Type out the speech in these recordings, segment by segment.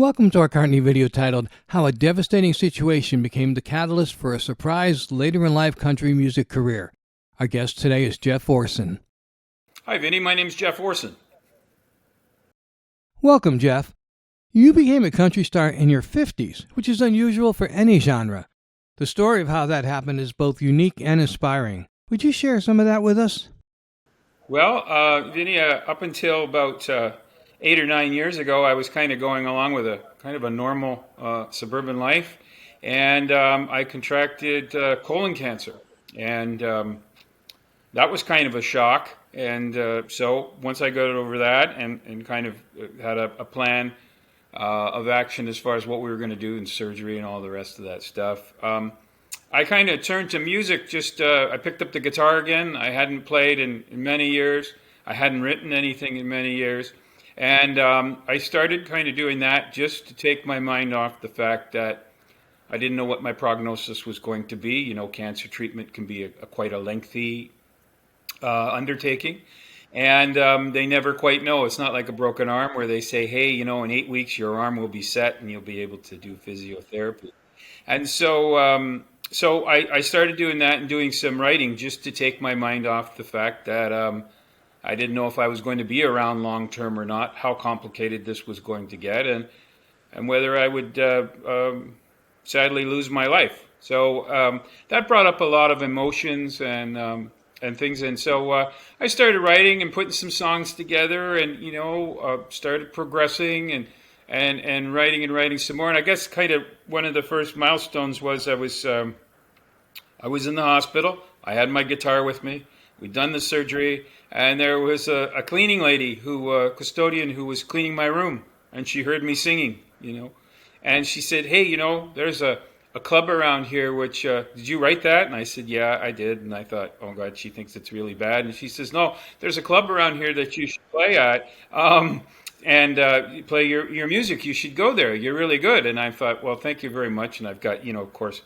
Welcome to our Cartne video titled How a Devastating Situation Became the Catalyst for a Surprise Later in Life Country Music Career. Our guest today is Jeff Orson. Hi, Vinny. My name's Jeff Orson. Welcome, Jeff. You became a country star in your 50s, which is unusual for any genre. The story of how that happened is both unique and inspiring. Would you share some of that with us? Well, Vinny, up until about 8 or 9 years ago, I was kind of going along with a normal suburban life, and I contracted colon cancer, and that was kind of a shock. And so once I got over that and kind of had a plan of action as far as what we were going to do in surgery and all the rest of that stuff, I kind of turned to music. I picked up the guitar again. I hadn't played in many years. I hadn't written anything in many years. And I started kind of doing that just to take my mind off the fact that I didn't know what my prognosis was going to be. You know, cancer treatment can be quite a lengthy undertaking. And they never quite know. It's not like a broken arm where they say, hey, you know, in 8 weeks your arm will be set and you'll be able to do physiotherapy. And so so I started doing that and doing some writing just to take my mind off the fact that I didn't know if I was going to be around long term or not, how complicated this was going to get, and whether I would sadly lose my life. So that brought up a lot of emotions and things. And so I started writing and putting some songs together, and started progressing and writing some more. And I guess kind of one of the first milestones was I was in the hospital. I had my guitar with me. We'd done the surgery, and there was a cleaning lady custodian who was cleaning my room, and she heard me singing, and she said, hey, there's a club around here, which, did you write that? And I said, yeah, I did. And I thought, oh God, she thinks it's really bad. And she says, no, there's a club around here that you should play at. And play your music. You should go there. You're really good. And I thought, well, thank you very much. And I've got, of course,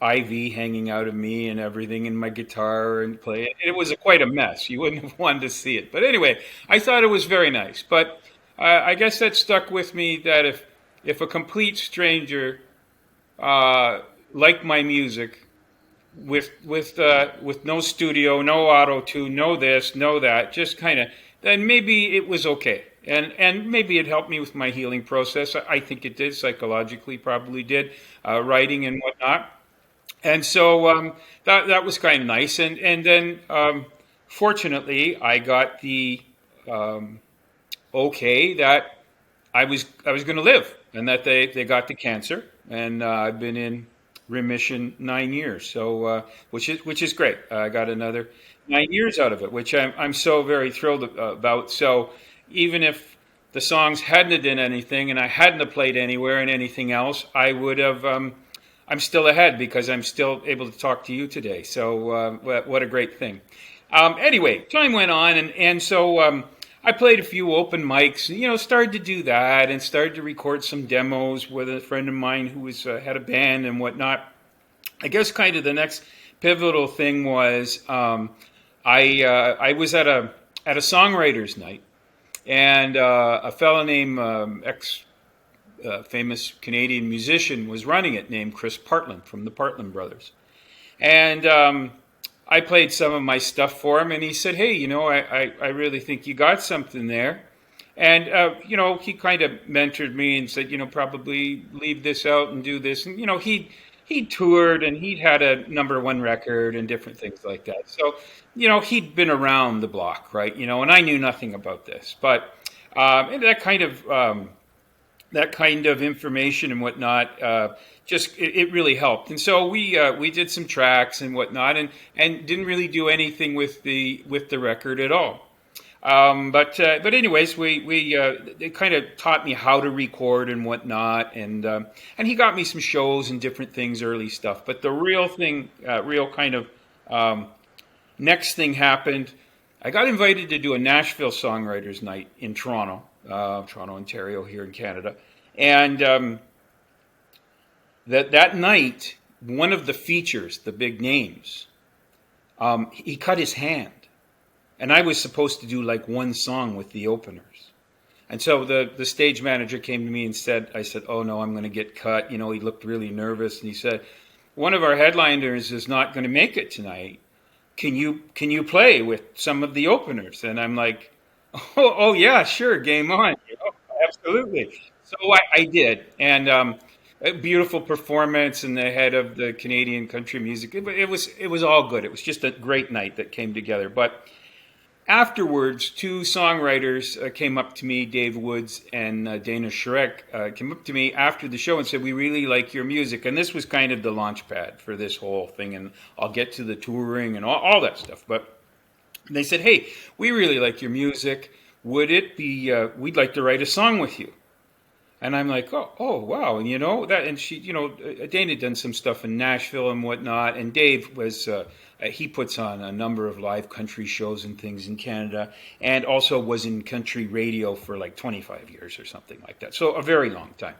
IV hanging out of me and everything, and my guitar and play it. It was quite a mess. You wouldn't have wanted to see it. But anyway, I thought it was very nice. But I guess that stuck with me, that if a complete stranger liked my music with no studio, no auto tune, no this, no that, just kind of, then maybe it was okay. And maybe it helped me with my healing process. I think it did, psychologically probably did, writing and whatnot. And so that was kind of nice. And then fortunately, I got the okay that I was going to live, and that they got the cancer, and I've been in remission 9 years. So which is great. I got another 9 years out of it, which I'm so very thrilled about. So even if the songs hadn't have done anything and I hadn't have played anywhere and anything else, I would have. I'm still ahead because I'm still able to talk to you today. So what a great thing. Anyway, time went on, and so I played a few open mics, started to do that, and started to record some demos with a friend of mine who had a band and whatnot. I guess kind of the next pivotal thing was I was at a songwriters night, and a fellow named famous Canadian musician was running it, named Chris Partland from the Partland Brothers. And I played some of my stuff for him, and he said, hey, I really think you got something there. And, he kind of mentored me and said, probably leave this out and do this. And, he'd toured, and he'd had a -- 1 record and different things like that. So, he'd been around the block, right? And I knew nothing about this. But that kind of information and whatnot, it really helped. And so we did some tracks and whatnot, and didn't really do anything with the record at all. But anyways, it kind of taught me how to record and whatnot, and he got me some shows and different things, early stuff. But the real thing, next thing happened. I got invited to do a Nashville Songwriters Night in Toronto, Ontario, here in Canada. And that night, one of the features, the big names, he cut his hand. And I was supposed to do like one song with the openers. And so the stage manager came to me and said, I said, oh no, I'm going to get cut. You know, he looked really nervous, and he said, one of our headliners is not going to make it tonight. Can you play with some of the openers? And I'm like, oh yeah, sure, game on. You know, absolutely. So I did, and a beautiful performance in the head of the Canadian country music. It was all good. It was just a great night that came together. But afterwards, two songwriters came up to me, Dave Woods and Dana Shrek, came up to me after the show and said, we really like your music. And this was kind of the launch pad for this whole thing. And I'll get to the touring and all that stuff. But they said, hey, we really like your music. Would it be, we'd like to write a song with you. And I'm like, oh, wow, and you know that, and she, Dana had done some stuff in Nashville and whatnot, and Dave was, he puts on a number of live country shows and things in Canada, and also was in country radio for like 25 years or something like that, so a very long time.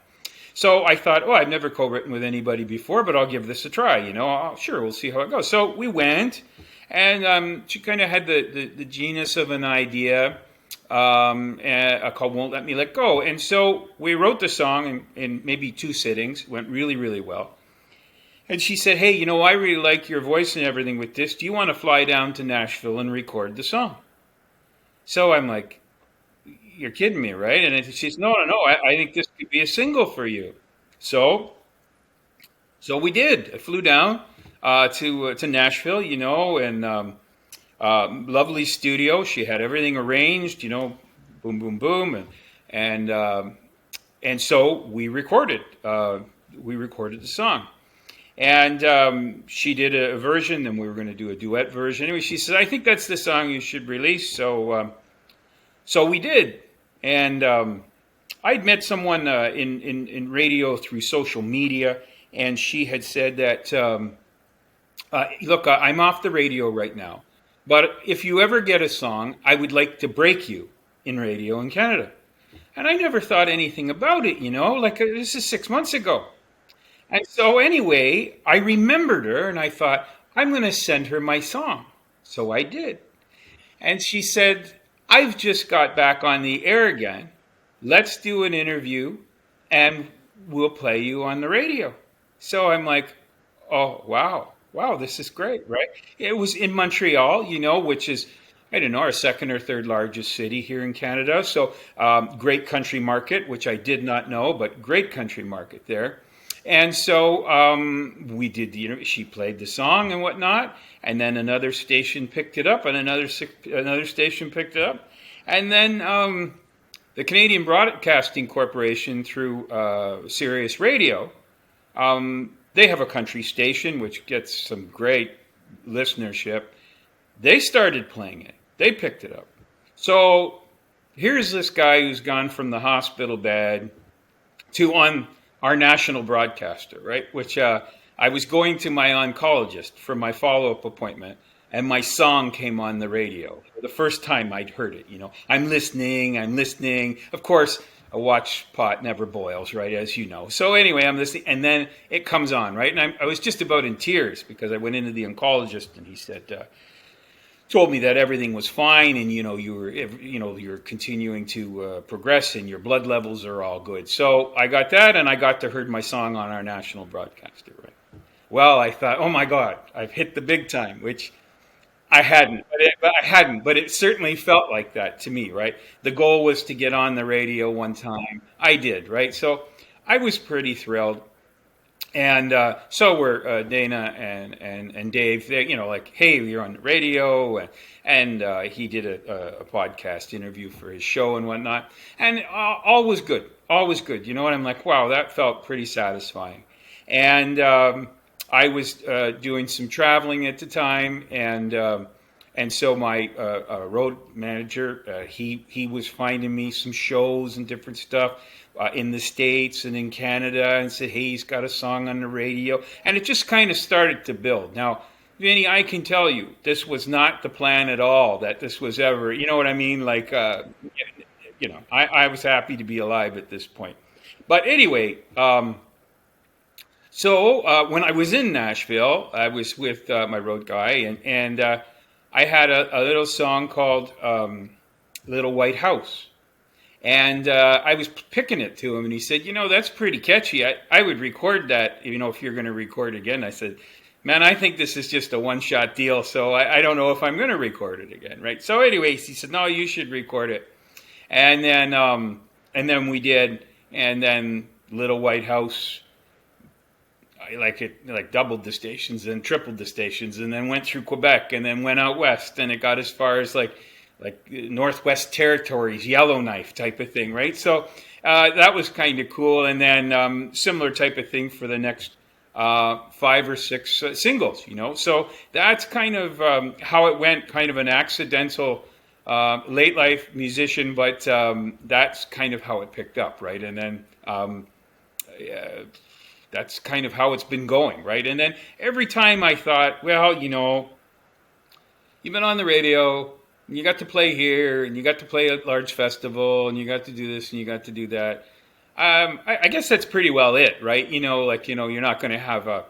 So I thought, oh, I've never co-written with anybody before, but I'll give this a try, sure, we'll see how it goes. So we went, and she kind of had the genius of an idea called Won't Let Me Let Go. And so we wrote the song in maybe 2 sittings, went really, really well. And she said, hey, I really like your voice and everything with this. Do you want to fly down to Nashville and record the song? So I'm like, you're kidding me, right? And she says, no, I think this could be a single for you. So we did. I flew down to Nashville, and lovely studio. She had everything arranged, boom, boom, boom, and so we recorded. We recorded the song, and she did a version. Then we were going to do a duet version. Anyway, she said, "I think that's the song you should release." So we did, and I'd met someone in radio through social media, and she had said that, "Look, I'm off the radio right now. But if you ever get a song, I would like to break you in radio in Canada." And I never thought anything about it, like this is 6 months ago. And so anyway, I remembered her and I thought, I'm going to send her my song. So I did. And she said, I've just got back on the air again. Let's do an interview and we'll play you on the radio. So I'm like, oh, wow. Wow, this is great, right? It was in Montreal, which is, I don't know, our second or third largest city here in Canada. So great country market, which I did not know, but great country market there. And so we did, she played the song and whatnot, and then another station picked it up, and another station picked it up. And then the Canadian Broadcasting Corporation through Sirius Radio, they have a country station which gets some great listenership. They started playing it. They picked it up. So here's this guy who's gone from the hospital bed to on our national broadcaster, right? Which I was going to my oncologist for my follow-up appointment, and my song came on the radio. The first time I'd heard it, I'm listening. Of course, a watch pot never boils, right, as you know. So anyway, I'm listening, and then it comes on, right? And I was just about in tears because I went into the oncologist, and he said, told me that everything was fine, and you're continuing to progress, and your blood levels are all good. So I got that, and I got to heard my song on our national broadcaster, right? Well, I thought, oh my God, I've hit the big time, which I hadn't, but it certainly felt like that to me, right? The goal was to get on the radio one time. I did, right? So I was pretty thrilled. And so were Dana and Dave. They, like, hey, you're on the radio, and he did a podcast interview for his show and whatnot, and all was good. All was good. And I'm like, wow, that felt pretty satisfying. And I was doing some traveling at the time, and so my road manager, he was finding me some shows and different stuff in the States and in Canada, and said, hey, he's got a song on the radio. And it just kind of started to build. Now, Vinny, I can tell you, this was not the plan at all, that this was ever, you know what I mean? Like, I was happy to be alive at this point. But anyway, so when I was in Nashville, I was with my road guy, and I had a little song called Little White House. And I was picking it to him, and he said, that's pretty catchy. I would record that, if you're going to record again. I said, man, I think this is just a one-shot deal, so I don't know if I'm going to record it again, right? So anyways, he said, no, you should record it. And then we did, and then Little White House, I like it, like doubled the stations and tripled the stations, and then went through Quebec, and then went out west, and it got as far as like Northwest Territories, Yellowknife type of thing, right? So that was kind of cool, and then similar type of thing for the next 5 or 6 singles. So that's kind of how it went, kind of an accidental late life musician, but that's kind of how it picked up, right? And then that's kind of how it's been going, right? And then every time I thought, well, you've been on the radio, and you got to play here, and you got to play at large festival, and you got to do this, and you got to do that. I guess that's pretty well it, right? You're not going to have a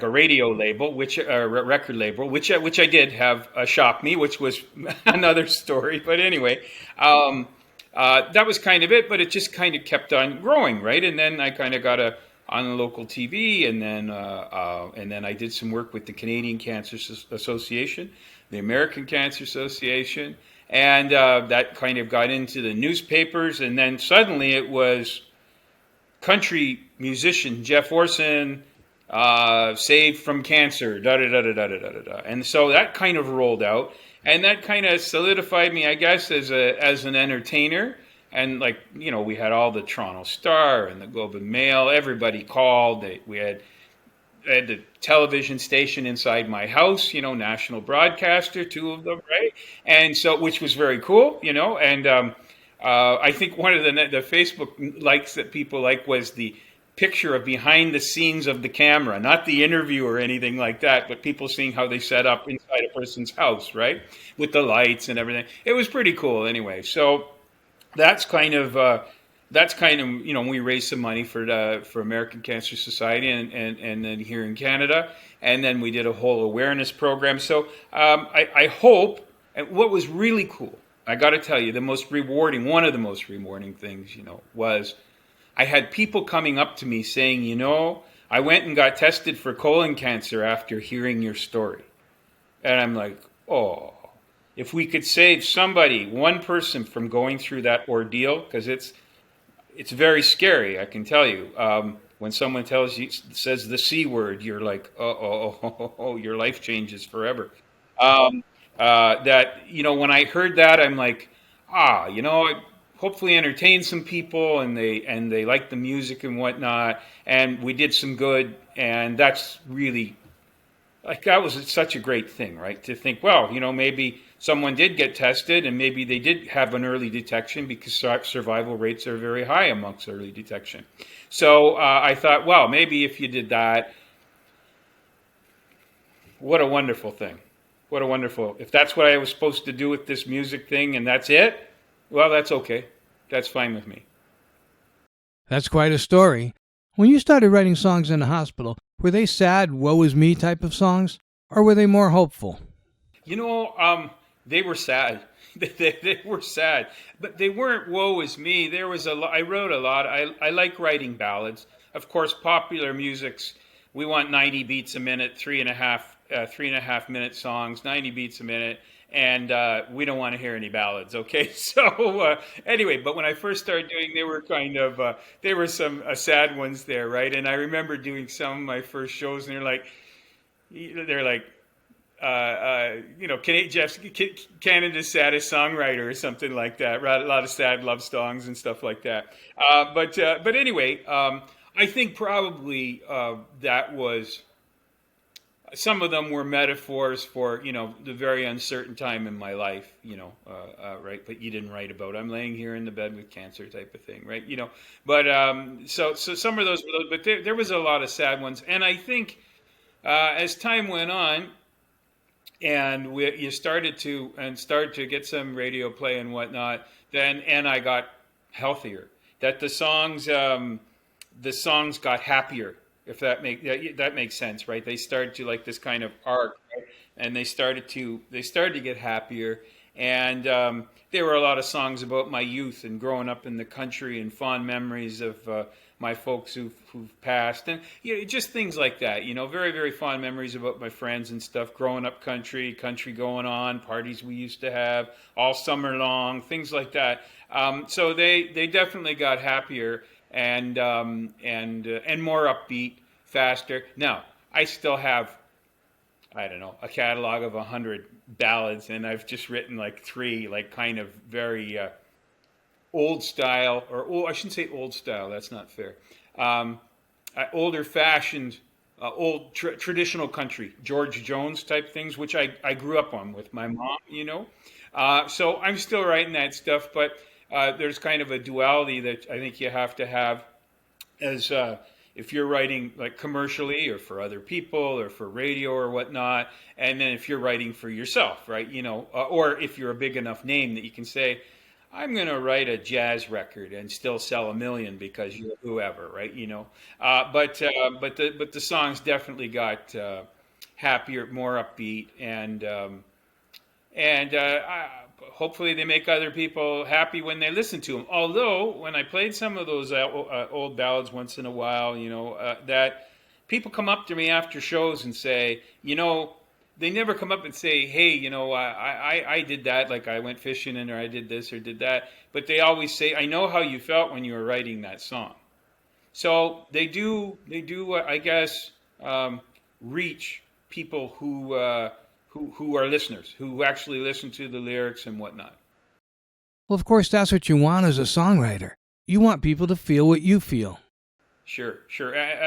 radio label, which record label, which I did have shop me, which was another story. But anyway, that was kind of it. But it just kind of kept on growing, right? And then I kind of got on the local TV, and then I did some work with the Canadian Cancer Association, the American Cancer Association, and that kind of got into the newspapers. And then suddenly it was country musician Jeff Orson saved from cancer, da da da da da da da da. And so that kind of rolled out, and that kind of solidified me, I guess, as an entertainer. And we had all the Toronto Star and the Globe and Mail. Everybody called. We had the television station inside my house. National broadcaster, two of them, right? And so, which was very cool. And I think one of the Facebook likes that people like was the picture of behind the scenes of the camera, not the interview or anything like that, but people seeing how they set up inside a person's house, right, with the lights and everything. It was pretty cool, anyway. So. That's kind of we raised some money for American Cancer Society and then here in Canada, and then we did a whole awareness program. So I hope, and what was really cool, I got to tell you, one of the most rewarding things, was I had people coming up to me saying, I went and got tested for colon cancer after hearing your story, and I'm like, oh. If we could save one person from going through that ordeal, because it's very scary, I can tell you. When someone says the C word, you're like, oh, your life changes forever. When I heard that, I'm like, I hopefully entertained some people, and they liked the music and whatnot, and we did some good, and that's really. That was such a great thing, right? To think, well, maybe someone did get tested, and maybe they did have an early detection, because survival rates are very high amongst early detection. So I thought, well, maybe if you did that, what a wonderful thing. If that's what I was supposed to do with this music thing and that's it, well, that's okay. That's fine with me. That's quite a story. When you started writing songs in the hospital, were they sad, woe is me type of songs, or were they more hopeful? They were sad. They were sad, but they weren't woe is me. I wrote a lot. I like writing ballads. Of course, popular music's, we want 90 beats a minute, 3.5 minute songs, 90 beats a minute. And we don't want to hear any ballads, okay? So anyway, but when I first started doing, they were there were some sad ones there, right? And I remember doing some of my first shows, and they're like, Canada's saddest songwriter or something like that. A lot of sad love songs and stuff like that. But anyway, I think probably that was. Some of them were metaphors for, the very uncertain time in my life, right? But you didn't write about, I'm laying here in the bed with cancer type of thing, right? But so some of those, but there was a lot of sad ones. And I think as time went on, and you started to get some radio play and whatnot, and I got healthier. That the songs got happier. If that makes sense, right? They started to like this kind of arc, right? And they started to get happier, And there were a lot of songs about my youth and growing up in the country and fond memories of my folks who've passed, and just things like that. Very very fond memories about my friends and stuff. Growing up country going on, parties we used to have all summer long, things like that. So they definitely got happier and more upbeat, faster. Now I still have, I don't know, a catalog of 100 ballads, and I've just written like three, like kind of very old style, or I shouldn't say old style. That's not fair. Um, Older fashioned, traditional country, George Jones type things, which I grew up on with my mom. So I'm still writing that stuff, but there's kind of a duality that I think you have to have as if you're writing like commercially or for other people or for radio or whatnot, and then if you're writing for yourself, right? Or if you're a big enough name that you can say, I'm going to write a jazz record and still sell a million because you're whoever, right? But the songs definitely got happier, more upbeat, and hopefully they make other people happy when they listen to them. Although when I played some of those old ballads once in a while, that people come up to me after shows and say, they never come up and say, hey, I did that, like I went fishing or I did this or did that. But they always say, I know how you felt when you were writing that song. So they do, I guess, reach people who are listeners, who actually listen to the lyrics and whatnot. Well, of course, that's what you want as a songwriter. You want people to feel what you feel. Sure,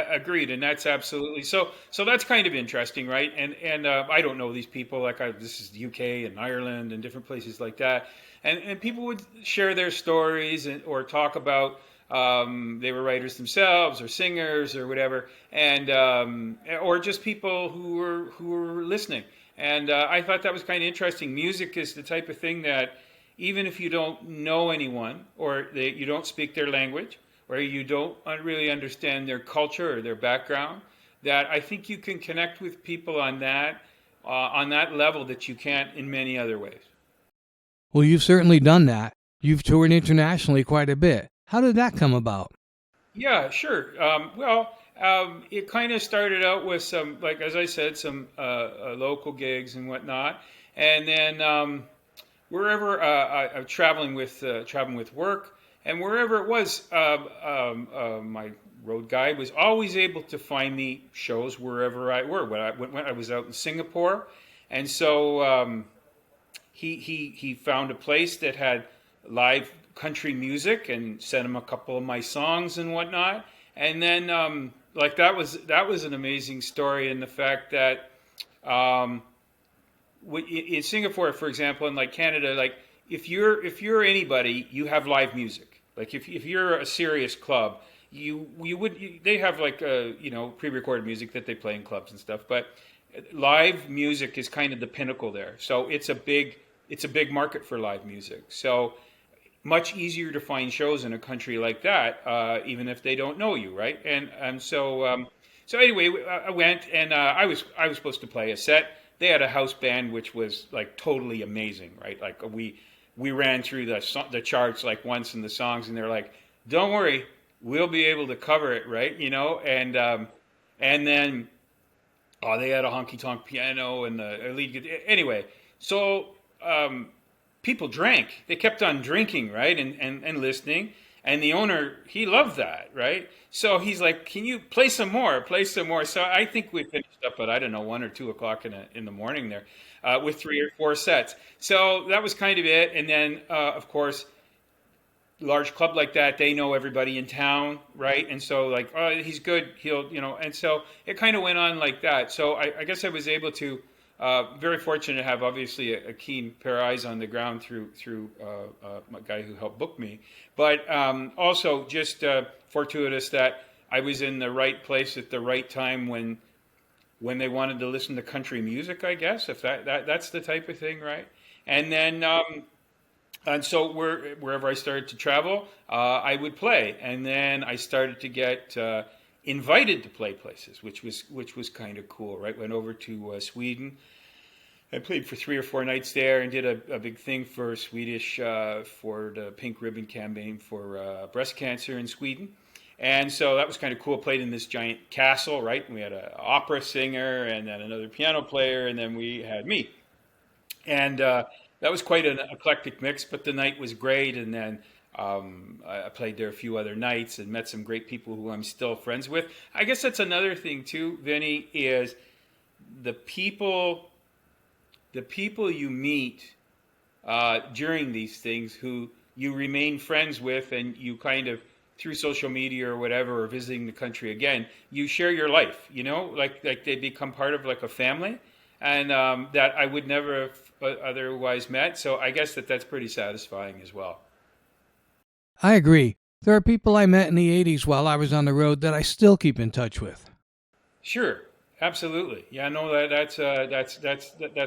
agreed, and that's absolutely so. So that's kind of interesting, right? And I don't know these people. This is the UK and Ireland and different places like that, and people would share their stories or talk about they were writers themselves or singers or whatever, and or just people who were listening. And I thought that was kind of interesting. Music is the type of thing that even if you don't know anyone or you don't speak their language or you don't really understand their culture or their background, that I think you can connect with people on that level that you can't in many other ways. Well, you've certainly done that. You've toured internationally quite a bit. How did that come about? Yeah, sure. It kind of started out with some, like as I said, some local gigs and whatnot, and then wherever I'm traveling with work, and wherever it was, my road guide was always able to find me shows wherever I were. When I was out in Singapore, and so he found a place that had live country music and sent him a couple of my songs and whatnot. And then like that was an amazing story in the fact that in Singapore, for example, and like Canada, like if you're anybody, you have live music. Like if you're a serious club, they have like pre-recorded music that they play in clubs and stuff, but live music is kind of the pinnacle there. So it's a big market for live music. So much easier to find shows in a country like that, even if they don't know you, right? So anyway, I went and I was supposed to play a set. They had a house band which was like totally amazing, right? Like we ran through the charts like once in the songs, and they're like, "Don't worry, we'll be able to cover it," right? And then they had a honky tonk piano and the lead guitar. Anyway, so people drank. They kept on drinking, right? And listening. And the owner, he loved that, right? So he's like, "Can you play some more? Play some more." So I think we finished up at, I don't know, 1 or 2 o'clock in the morning there, with 3 or 4 sets. So that was kind of it. And then, of course, large club like that, they know everybody in town, right? And so like, oh, he's good. And so it kind of went on like that. So I guess I was able to, very fortunate to have obviously a keen pair of eyes on the ground through my guy who helped book me, but also just fortuitous that I was in the right place at the right time when they wanted to listen to country music, I guess, if that's the type of thing, right? And then and so wherever I started to travel, I would play, and then I started to get invited to play places, which was kind of cool, right? Went over to Sweden, I played for 3 or 4 nights there and did a big thing for Swedish for the Pink Ribbon campaign for breast cancer in Sweden. And so that was kind of cool. Played in this giant castle, right? And we had an opera singer and then another piano player, and then we had me. And that was quite an eclectic mix, but the night was great. And then I played there a few other nights and met some great people who I'm still friends with. I guess that's another thing too, Vinny, is the people the people you meet during these things who you remain friends with, and you kind of through social media or whatever, or visiting the country again, you share your life, like they become part of like a family, and that I would never have otherwise met. So I guess that's pretty satisfying as well. I agree. There are people I met in the 80s while I was on the road that I still keep in touch with. Sure, absolutely. Yeah, no, that's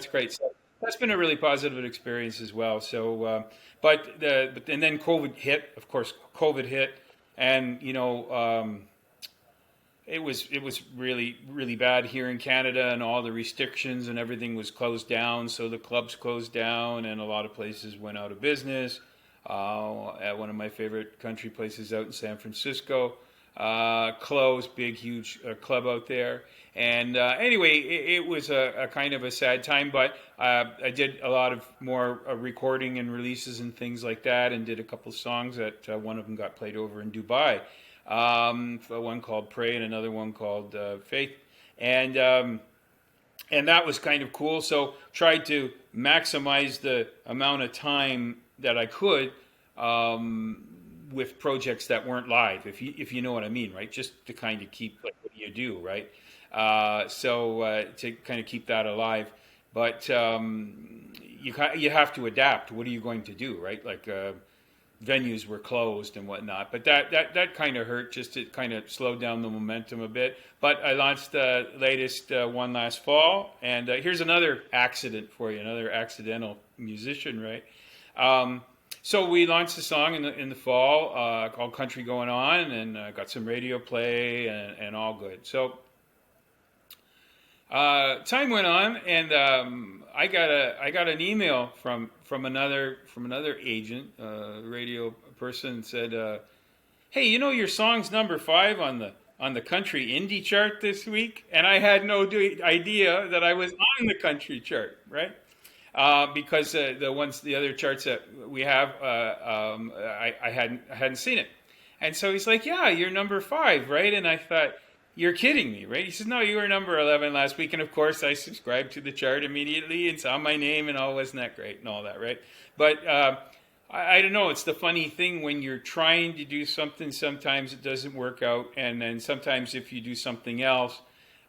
great. So that's been a really positive experience as well. So, but and then COVID hit. Of course, COVID hit, and it was really bad here in Canada, and all the restrictions and everything was closed down. So the clubs closed down, and a lot of places went out of business. At one of my favorite country places out in San Francisco, closed, big, huge club out there. And anyway, it was a kind of a sad time, but I did a lot of more recording and releases and things like that, and did a couple of songs that one of them got played over in Dubai. One called Pray and another one called Faith. And and that was kind of cool. So tried to maximize the amount of time that I could with projects that weren't live, if you know what I mean, right? Just to kind of keep like what do you do, right? So to kind of keep that alive, but you have to adapt. What are you going to do, right? Like venues were closed and whatnot. But that kind of hurt, just to kind of slow down the momentum a bit. But I launched the latest one last fall, and here's another accident for you, another accidental musician, right? So we launched a song in the fall called "Country Going On," and got some radio play and all good. So time went on, and I got an email from another agent, radio person, said, "Hey, your song's number 5 on the country indie chart this week," and I had no idea that I was on the country chart, right? Because the other charts that we have, I hadn't seen it, and so he's like, "Yeah, you're number 5, right?" And I thought, "You're kidding me, right?" He says, "No, you were number 11 last week," and of course I subscribed to the chart immediately and saw my name, and oh, wasn't that great and all that, right? But I don't know. It's the funny thing when you're trying to do something. Sometimes it doesn't work out, and then sometimes if you do something else,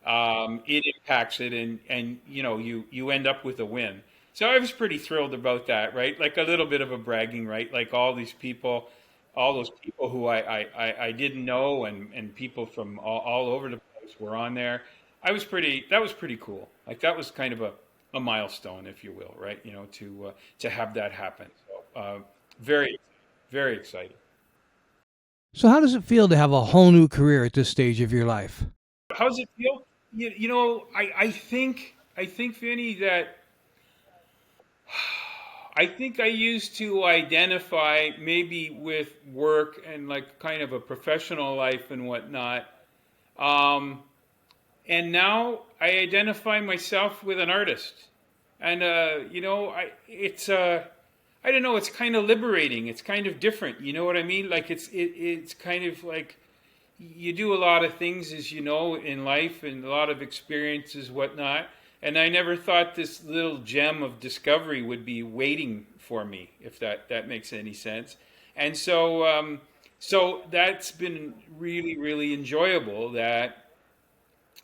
it impacts it, and you end up with a win. So I was pretty thrilled about that, right? Like a little bit of a bragging, right? Like all those people who I didn't know, and people from all over the place were on there. That was pretty cool. Like that was kind of a milestone, if you will, right? To have that happen. So very, very excited. So, how does it feel to have a whole new career at this stage of your life? How does it feel? I think, Vinny, that I think I used to identify maybe with work and like kind of a professional life and whatnot. Um, and now I identify myself with an artist. And I don't know, it's kind of liberating. It's kind of different. You know what I mean? Like it's kind of like you do a lot of things, as you know, in life, and a lot of experiences, whatnot. And I never thought this little gem of discovery would be waiting for me, if that makes any sense. And so that's been really, really enjoyable. That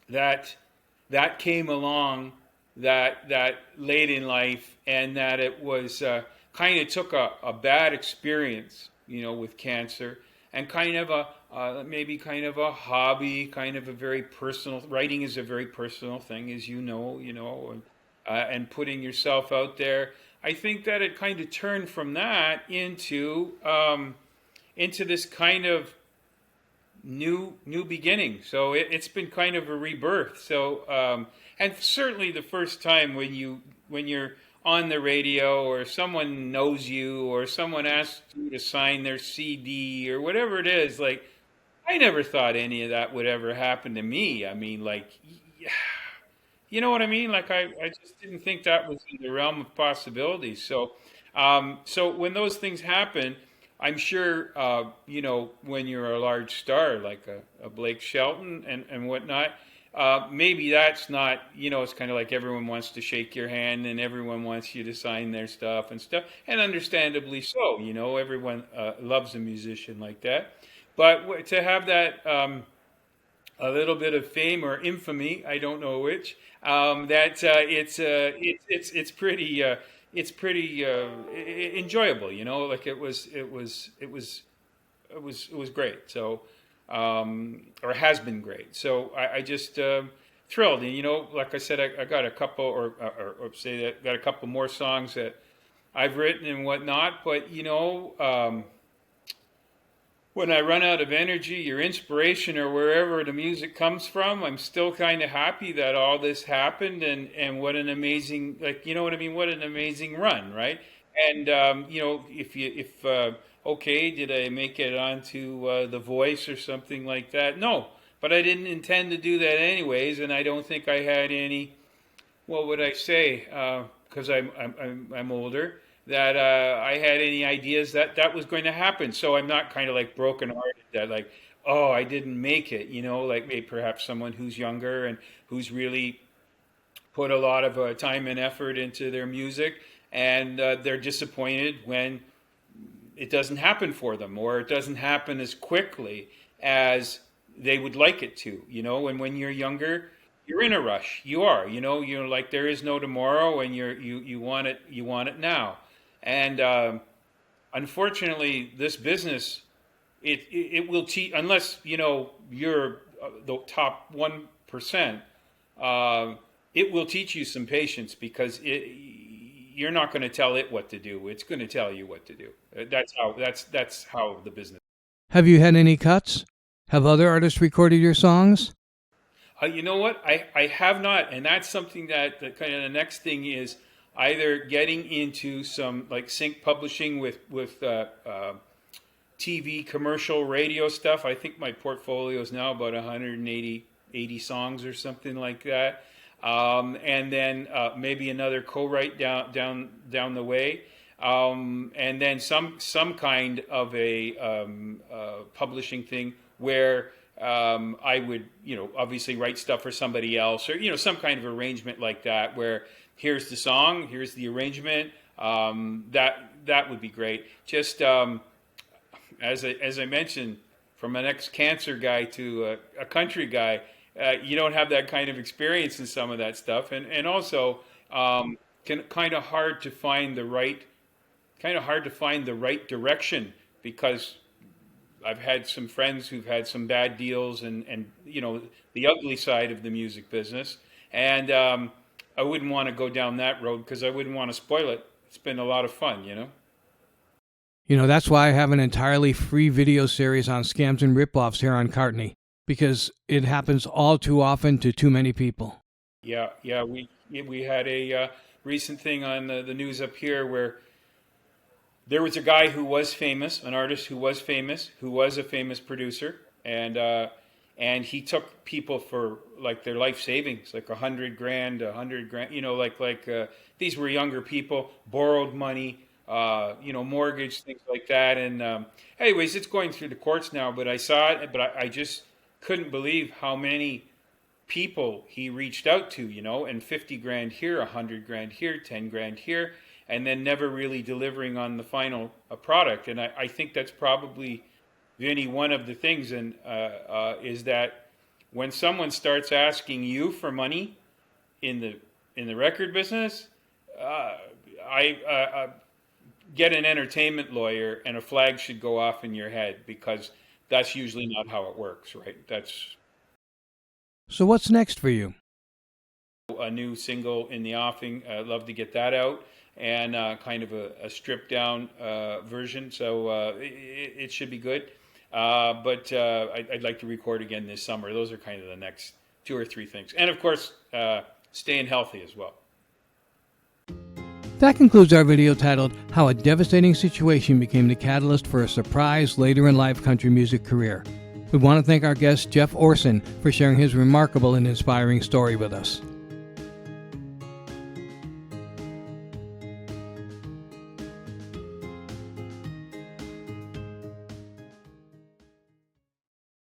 that came along that late in life, and that it was kind of took a bad experience, with cancer, and kind of a maybe kind of a hobby, kind of a very personal. Writing is a very personal thing, as and putting yourself out there. I think that it kind of turned from that into this kind of new beginning. So it's been kind of a rebirth. So and certainly the first time when you're on the radio or someone knows you or someone asks you to sign their CD or whatever it is, like I never thought any of that would ever happen to me. I mean, like, you know what I mean? Like, I just didn't think that was in the realm of possibilities. So, so when those things happen, I'm sure, when you're a large star like a Blake Shelton and whatnot, maybe that's not, it's kind of like everyone wants to shake your hand and everyone wants you to sign their stuff and stuff. And understandably so, everyone loves a musician like that. But to have that a little bit of fame or infamy, I don't know which, that it's pretty enjoyable, like it was great. So or has been great. So I just thrilled, and like I said, I got a couple, or say that got a couple more songs that I've written and whatnot. But when I run out of energy or inspiration or wherever the music comes from, I'm still kind of happy that all this happened, and what an amazing, like, you know what I mean? What an amazing run, right? And if okay, did I make it onto The Voice or something like that? No, but I didn't intend to do that anyways, and I don't think I had any, what would I say? Because I'm older. That I had any ideas that that was going to happen. So I'm not kind of like brokenhearted that, like, oh, I didn't make it. Like maybe perhaps someone who's younger and who's really put a lot of time and effort into their music, and they're disappointed when it doesn't happen for them, or it doesn't happen as quickly as they would like it to. And when you're younger, you're in a rush. You're like there is no tomorrow, and you want it, now. And unfortunately, this business, it will teach, unless you're the top 1%. It will teach you some patience, because you're not going to tell it what to do. It's going to tell you what to do. That's how the business. Have you had any cuts? Have other artists recorded your songs? You know what? I have not, and that's something that kind of the next thing is either getting into some like sync publishing with TV, commercial, radio stuff. I think my portfolio is now about 180 songs or something like that. And then maybe another co-write down the way, and then some kind of a publishing thing where I would obviously write stuff for somebody else, or some kind of arrangement like that, where here's the song, here's the arrangement. That would be great. Just as I mentioned, from an ex-cancer guy to a country guy, you don't have that kind of experience in some of that stuff, and also kind of hard to find the right direction, because I've had some friends who've had some bad deals, and the ugly side of the music business, and I wouldn't want to go down that road because I wouldn't want to spoil it. It's been a lot of fun. That's why I have an entirely free video series on scams and ripoffs here on Cartne, because it happens all too often to too many people. Yeah. We had a recent thing on the news up here where there was a guy who was famous, an artist who was famous, who was a famous producer, and he took people for like their life savings, like $100,000, $100,000. These were younger people, borrowed money, mortgage, things like that. And anyways, it's going through the courts now. But I saw it, but I just couldn't believe how many people he reached out to, and 50 grand here, 100 grand here, 10 grand here, and then never really delivering on the final product. And I think that's probably, Vinny, one of the things, and is that when someone starts asking you for money in the record business, I get an entertainment lawyer, and a flag should go off in your head, because that's usually not how it works, right? That's So what's next for you? a new single in the offing. I'd love to get that out, and kind of a stripped down version. So it should be good. But I'd like to record again this summer. Those are kind of the next 2 or 3 things. And of course, staying healthy as well. That concludes our video titled How a Devastating Situation Became the Catalyst for a Surprise Later in Life Country Music Career. We want to thank our guest Jeff Orson for sharing his remarkable and inspiring story with us.